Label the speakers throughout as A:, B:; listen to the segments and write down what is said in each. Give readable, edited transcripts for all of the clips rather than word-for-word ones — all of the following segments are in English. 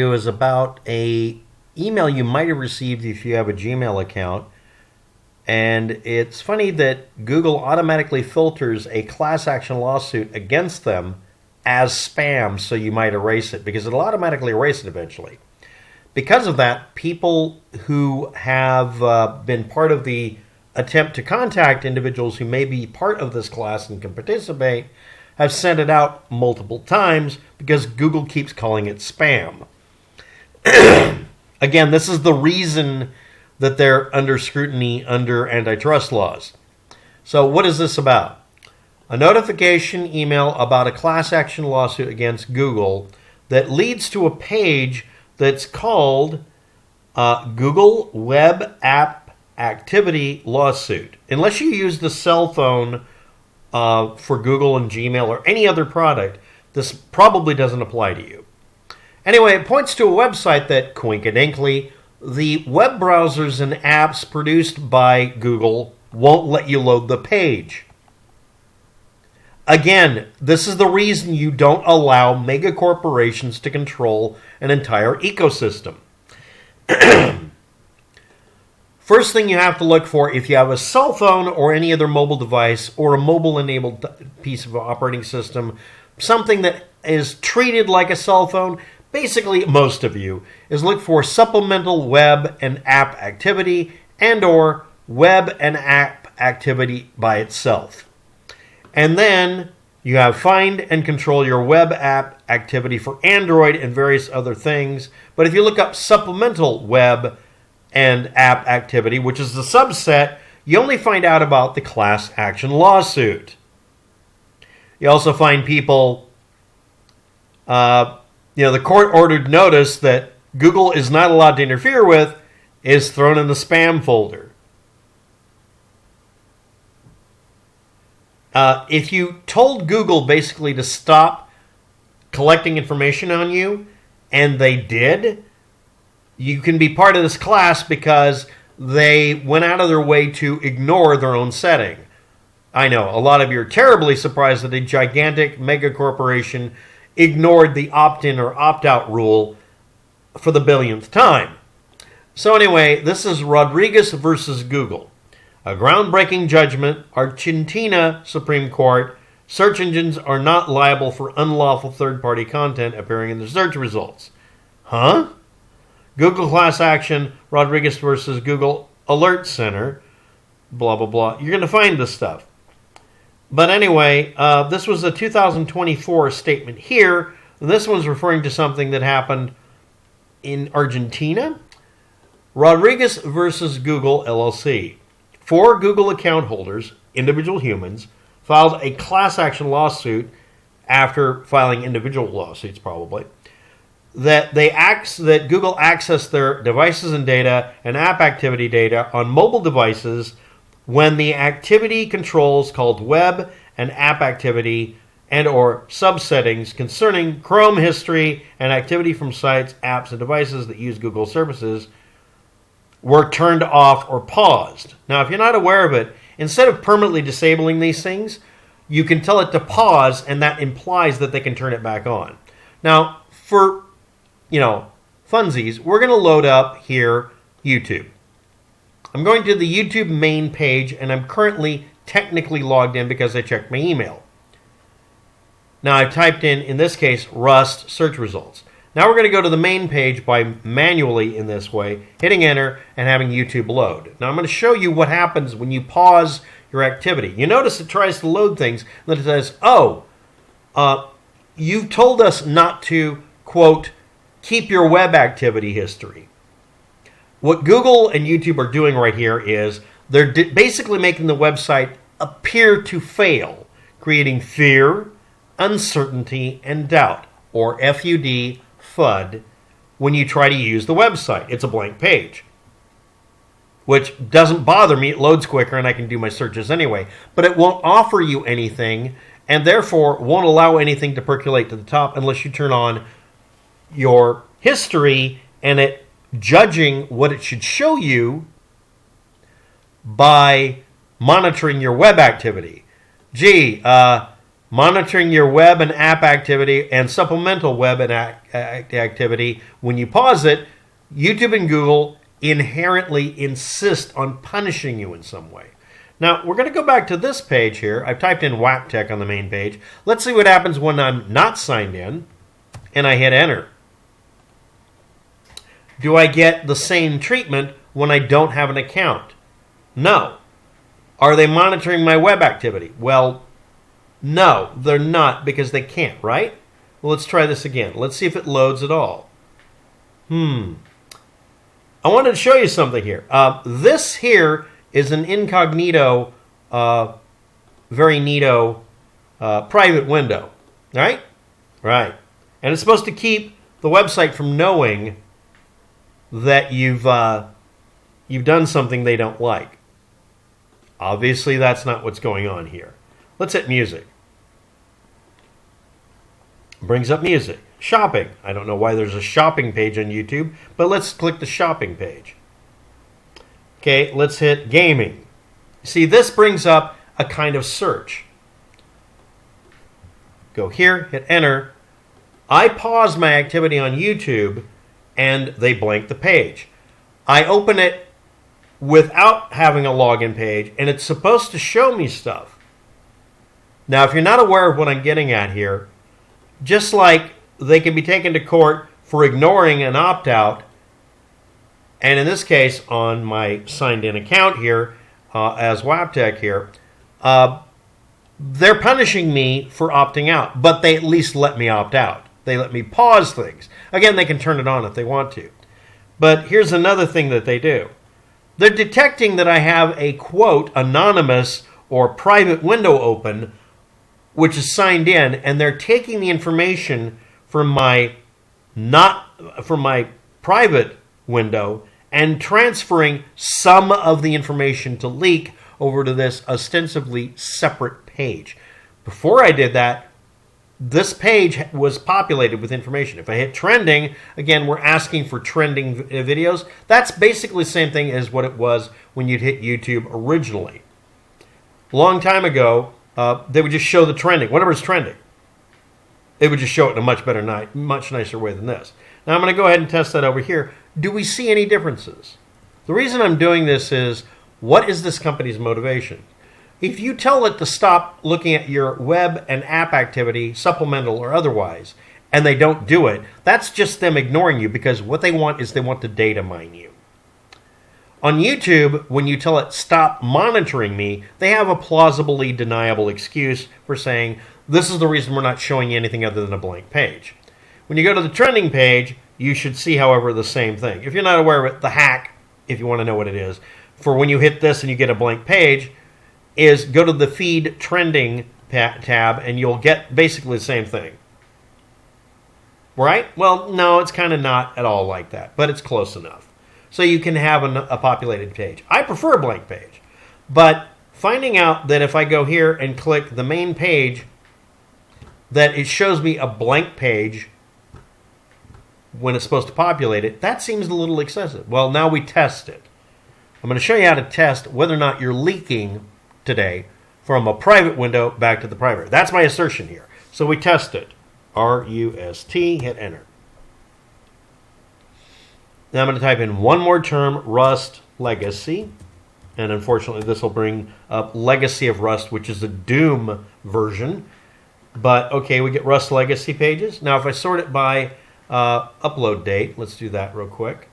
A: Is about a email you might have received if you have a Gmail account. And it's funny that Google automatically filters a class action lawsuit against them as spam, so you might erase it, because it'll automatically erase it eventually. Because of that, people who have been part of the attempt to contact individuals who may be part of this class and can participate have sent it out multiple times because Google keeps calling it spam. Again, this is the reason that they're under scrutiny under antitrust laws. So what is this about? A notification email about a class action lawsuit against Google that leads to a page that's called Google Web App Activity Lawsuit. Unless you use the cell phone for Google and Gmail or any other product, this probably doesn't apply to you. Anyway, it points to a website that, coincidentally, the web browsers and apps produced by Google won't let you load the page. Again, this is the reason you don't allow mega corporations to control an entire ecosystem. First thing you have to look for, if you have a cell phone or any other mobile device or a mobile-enabled piece of operating system, something that is treated like a cell phone, basically most of you, is look for Supplemental Web and App Activity and or Web and App Activity by itself. And then you have Find and Control Your Web App Activity for Android and various other things. But if you look up Supplemental Web and App Activity, which is the subset, you only find out about the class action lawsuit. You also find people, the court-ordered notice that Google is not allowed to interfere with is thrown in the spam folder. If you told Google basically to stop collecting information on you, and they did, you can be part of this class because they went out of their way to ignore their own setting. I know, a lot of you are terribly surprised that a gigantic mega corporation ignored the opt-in or opt-out rule for the billionth time. So anyway, this is Rodriguez versus Google. A groundbreaking judgment, Argentina Supreme Court. Search engines are not liable for unlawful third-party content appearing in the search results. Huh? Google class action, Rodriguez versus Google Alert Center, blah, blah, blah. You're going to find this stuff. But anyway, this was a 2024 statement here. And this one's referring to something that happened in Argentina. Rodriguez versus Google LLC. 4 Google account holders, individual humans, filed a class action lawsuit after filing individual lawsuits probably, that Google accessed their devices and data and app activity data on mobile devices when the activity controls called web and app activity and or subsettings concerning Chrome history and activity from sites, apps, and devices that use Google services were turned off or paused. Now, if you're not aware of it, instead of permanently disabling these things, you can tell it to pause, and that implies that they can turn it back on. Now, for, funsies, we're going to load up here YouTube. I'm going to the YouTube main page, and I'm currently technically logged in because I checked my email. Now, I've typed in this case, Rust search results. Now we're going to go to the main page by manually, in this way, hitting enter and having YouTube load. Now I'm going to show you what happens when you pause your activity. You notice it tries to load things, and then it says, you've told us not to, quote, keep your web activity history. What Google and YouTube are doing right here is they're basically making the website appear to fail, creating fear, uncertainty, and doubt, or FUD, FUD, when you try to use the website. It's a blank page, which doesn't bother me. It loads quicker and I can do my searches anyway. But it won't offer you anything and therefore won't allow anything to percolate to the top unless you turn on your history and it judging what it should show you by monitoring your web activity. monitoring your web and app activity and supplemental web and activity. When you pause it, YouTube and Google inherently insist on punishing you in some way. Now, we're going to go back to this page here. I've typed in WAPTech on the main page. Let's see what happens when I'm not signed in and I hit enter. Do I get the same treatment when I don't have an account? No. Are they monitoring my web activity? Well, no, they're not, because they can't, right? Well, let's try this again. Let's see if it loads at all. I wanted to show you something here. This here is an incognito, very neato private window, right? Right. And it's supposed to keep the website from knowing that you've done something they don't like. Obviously, that's not what's going on here. Let's hit music. Brings up music. Shopping. I don't know why there's a shopping page on YouTube, but let's click the shopping page. Okay, let's hit gaming. See, this brings up a kind of search. Go here, hit enter. I pause my activity on YouTube, and they blank the page. I open it without having a login page, and it's supposed to show me stuff. Now, if you're not aware of what I'm getting at here, just like they can be taken to court for ignoring an opt-out, and in this case, on my signed-in account here, as WAPTech here, they're punishing me for opting out, but they at least let me opt out. They let me pause things. Again, they can turn it on if they want to. But here's another thing that they do. They're detecting that I have a, quote, anonymous or private window open, which is signed in, and they're taking the information from my private window and transferring some of the information to leak over to this ostensibly separate page. Before I did that, this page was populated with information. If I hit trending, again, we're asking for trending videos. That's basically the same thing as what it was when you'd hit YouTube originally. A long time ago, they would just show the trending, whatever's trending. They would just show it in a much nicer way than this. Now I'm going to go ahead and test that over here. Do we see any differences? The reason I'm doing this is, what is this company's motivation? If you tell it to stop looking at your web and app activity, supplemental or otherwise, and they don't do it, that's just them ignoring you, because what they want is they want to data mine you. On YouTube, when you tell it stop monitoring me, they have a plausibly deniable excuse for saying, this is the reason we're not showing you anything other than a blank page. When you go to the trending page, you should see, however, the same thing. If you're not aware of it, the hack, if you want to know what it is, for when you hit this and you get a blank page, is go to the feed trending tab and you'll get basically the same thing. Right? Well, no, it's kind of not at all like that, but it's close enough. So you can have a populated page. I prefer a blank page, but finding out that if I go here and click the main page, that it shows me a blank page when it's supposed to populate it, that seems a little excessive. Well, now we test it. I'm going to show you how to test whether or not you're leaking today from a private window back to the private. That's my assertion here. So we test it. RUST, hit enter. Now I'm going to type in one more term, Rust Legacy. And unfortunately, this will bring up Legacy of Rust, which is a Doom version. But okay, we get Rust Legacy pages. Now if I sort it by upload date, let's do that real quick.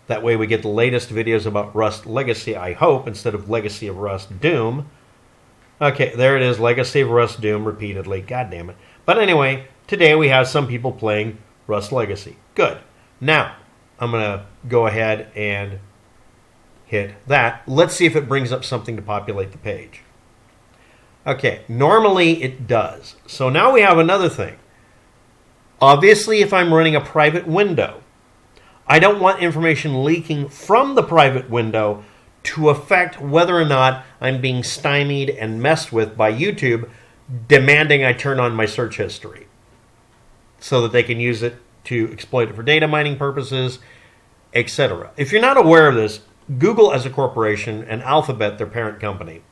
A: That way we get the latest videos about Rust Legacy, I hope, instead of Legacy of Rust Doom. Okay, there it is, Legacy of Rust Doom repeatedly. God damn it. But anyway, today we have some people playing Rust Legacy. Good. Now, I'm going to go ahead and hit that. Let's see if it brings up something to populate the page. Okay, normally it does. So now we have another thing. Obviously, if I'm running a private window, I don't want information leaking from the private window to affect whether or not I'm being stymied and messed with by YouTube, demanding I turn on my search history so that they can use it to exploit it for data mining purposes, etc. If you're not aware of this, Google as a corporation and Alphabet, their parent company,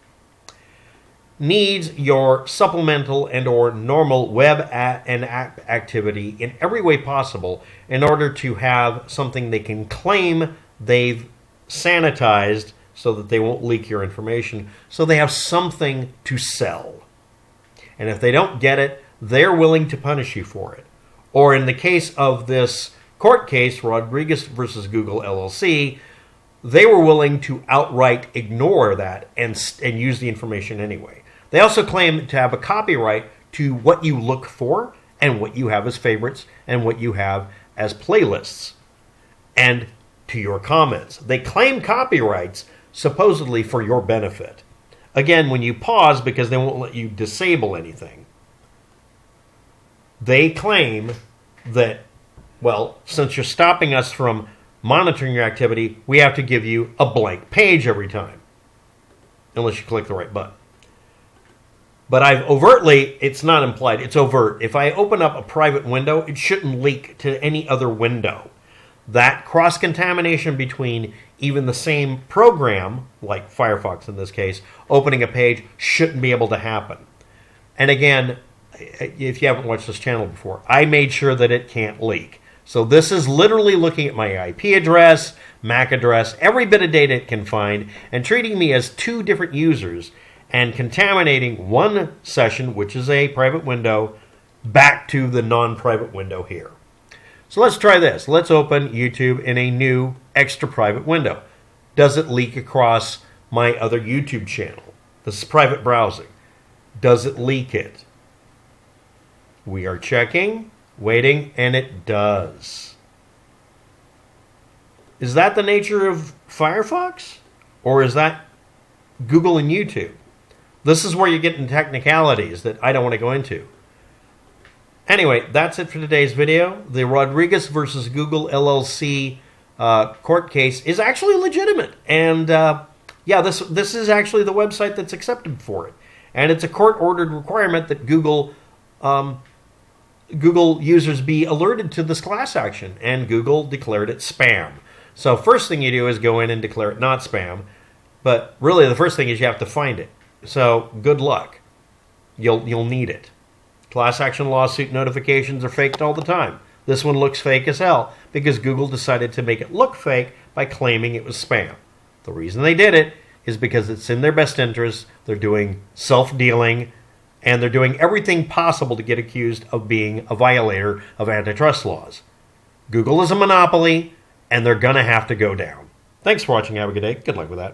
A: needs your supplemental and or normal web and app activity in every way possible in order to have something they can claim they've sanitized so that they won't leak your information, so they have something to sell. And if they don't get it, they're willing to punish you for it. Or in the case of this court case, Rodriguez versus Google LLC, they were willing to outright ignore that and use the information anyway. They also claim to have a copyright to what you look for and what you have as favorites and what you have as playlists and to your comments. They claim copyrights supposedly for your benefit. Again, when you pause because they won't let you disable anything, they claim that, well, since you're stopping us from monitoring your activity, we have to give you a blank page every time, unless you click the right button. But I've overtly, it's not implied, it's overt. If I open up a private window, it shouldn't leak to any other window. That cross-contamination between even the same program, like Firefox in this case, opening a page shouldn't be able to happen. And again, if you haven't watched this channel before, I made sure that it can't leak. So this is literally looking at my IP address, MAC address, every bit of data it can find, and treating me as two different users and contaminating one session, which is a private window, back to the non-private window here. So let's try this. Let's open YouTube in a new extra private window. Does it leak across my other YouTube channel? This is private browsing. Does it leak it? We are checking, waiting, and it does. Is that the nature of Firefox? Or is that Google and YouTube? This is where you get into technicalities that I don't want to go into. Anyway, that's it for today's video. The Rodriguez versus Google LLC court case is actually legitimate. And yeah, this is actually the website that's accepted for it. And it's a court-ordered requirement that Google users be alerted to this class action. And Google declared it spam. So first thing you do is go in and declare it not spam. But really the first thing is you have to find it. So good luck. You'll need it. Class action lawsuit notifications are faked all the time. This one looks fake as hell because Google decided to make it look fake by claiming it was spam. The reason they did it is because it's in their best interest. They're doing self-dealing and they're doing everything possible to get accused of being a violator of antitrust laws. Google is a monopoly and they're going to have to go down. Thanks for watching. Have a good day. Good luck with that.